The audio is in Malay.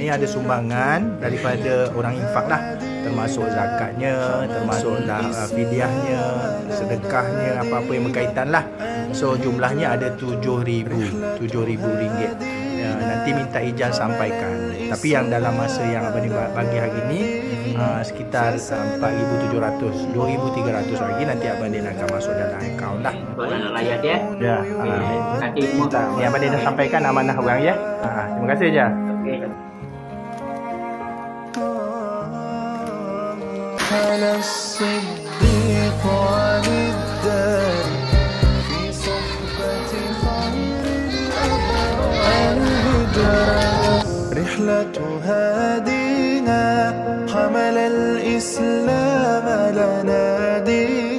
ni ada sumbangan daripada orang infak lah, termasuk zakatnya, termasuk fidyahnya, sedekahnya, apa-apa yang berkaitan lah. So jumlahnya ada RM7,000 ya, nanti minta Ijaz sampaikan. Tapi yang dalam masa yang Abang ni bagi hari ni sekitar 4,700, 2,300 lagi nanti Abang Din akan masuk dalam akaun lah. Nak layan dia. Ya, Nanti semua ni Abang Din dah sampaikan amanah orang ya. Terima kasih je. okey. على الصديق عن الدار في صحبة خير الأبرار رحلة هادينا حمل الإسلام لنا دين